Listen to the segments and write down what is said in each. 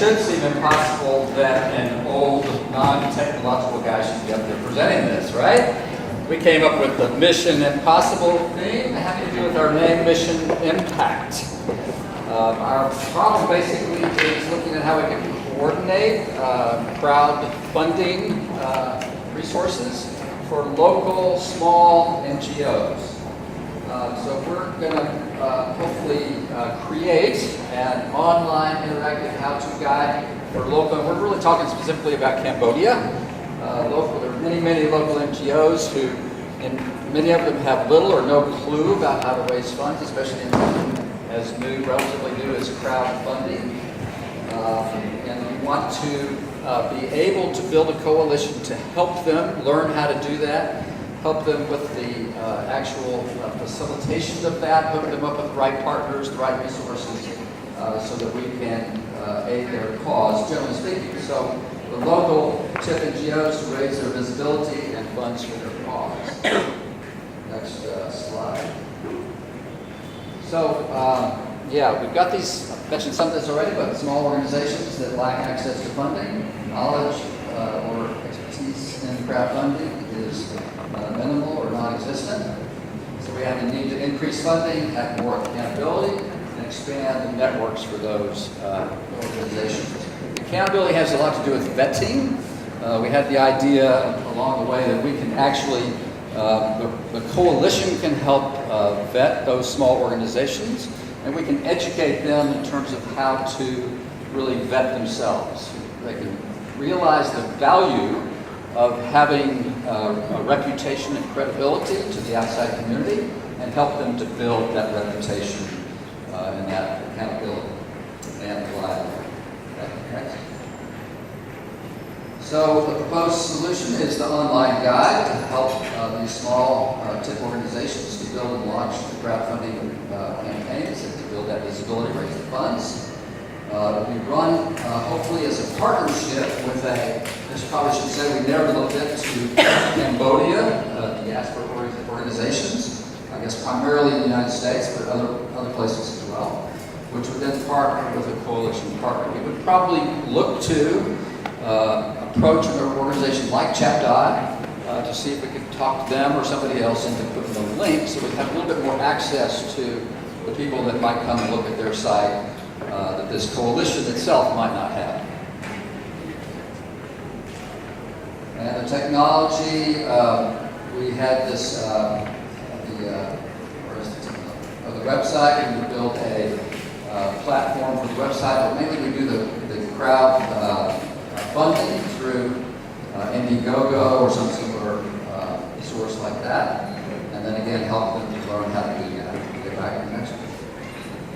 should seem impossible that an old, non-technological guy should be up there presenting this, right? We came up with the Mission Impossible theme, having to do with our name, Mission Impact. Our problem basically is looking at how we can coordinate crowdfunding resources for local small NGOs. So we're going to hopefully create an online interactive how-to guide for local, and we're really talking specifically about Cambodia. There are many local NGOs who, and many of them have little or no clue about how to raise funds, especially in as relatively new as crowdfunding. And we want to be able to build a coalition to help them learn how to do that, help them with the actual facilitation of that, hook them up with the right partners, the right resources, so that we can aid their cause, generally speaking. So the local TIP NGOs to raise their visibility and funds for their cause. Next slide. So, yeah, we've got these, I've mentioned some of this already, but small organizations that lack access to funding, knowledge, or expertise in crowdfunding is minimal or non-existent. So we have the need to increase funding, have more accountability, and expand the networks for those organizations. Accountability has a lot to do with vetting. We had the idea along the way that we can actually, the coalition can help vet those small organizations, and we can educate them in terms of how to really vet themselves. They can realize the value of having a reputation and credibility to the outside community and help them to build that reputation and that accountability and reliability. Okay, next. So the proposed solution is the online guide to help these small TIP organizations to build and launch crowdfunding campaigns and to build that visibility, raise the funds. We run, hopefully, as a partnership with this probably should say we narrowed a little bit to Cambodia, diaspora organizations, I guess primarily in the United States, but other places as well, which would then partner with a coalition partner. We would probably look to approach an organization like Chapdai to see if we could talk to them or somebody else into putting the link so we have a little bit more access to the people that might come and look at their site that this coalition itself might not have. And the technology, we had this, the website, and we built a platform for the website, but mainly we do the crowd funding through Indiegogo or some similar source like that, and then again help them to learn how to do that. We'll get back to the next one.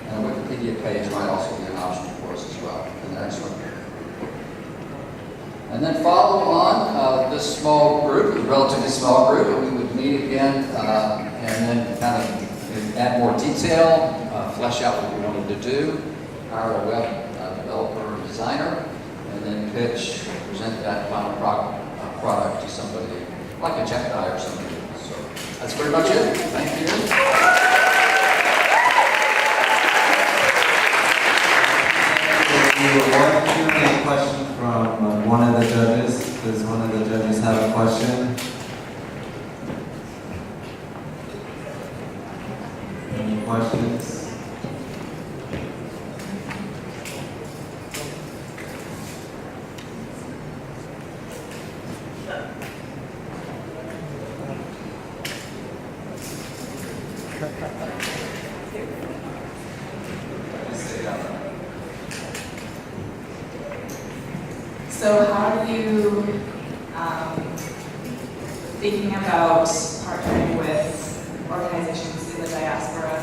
And a Wikipedia page might also be an option for us as well in the next one. And then follow on this small group, a relatively small group, and we would meet again and then kind of add more detail, flesh out what we wanted to do, hire a web developer or designer, and then pitch, present that final product to somebody like a Chapdai or somebody. So that's pretty much it. Thank you. We have one Q&A question from one of the judges. Does one of the judges have a question? Any questions? So how are you thinking about partnering with organizations in the diaspora?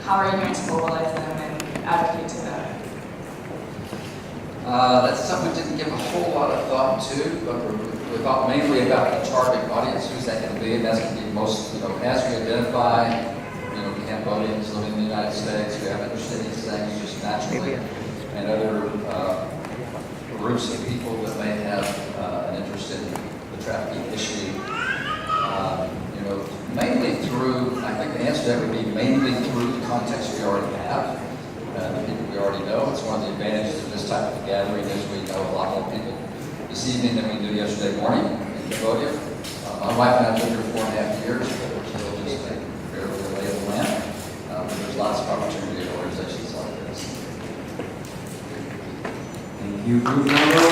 How are you going to mobilize them and advocate to them? That's something we didn't give a whole lot of thought to, but we thought mainly about the target audience, who's that going to be, and that's going to be most, as we identify, Cambodians living in the United States who have interest in these things just naturally, and other groups of people that may have an interest in the trafficking issue. Mainly through, I think the answer to that would be mainly through the context we already have, the people we already know. It's one of this type of gathering is we know a lot more people this evening than we did yesterday morning in Cambodia. My wife and I lived here 4.5 years, but we're still just a barely lay of the land. But there's lots of opportunity at organizations like this. Thank you, group members.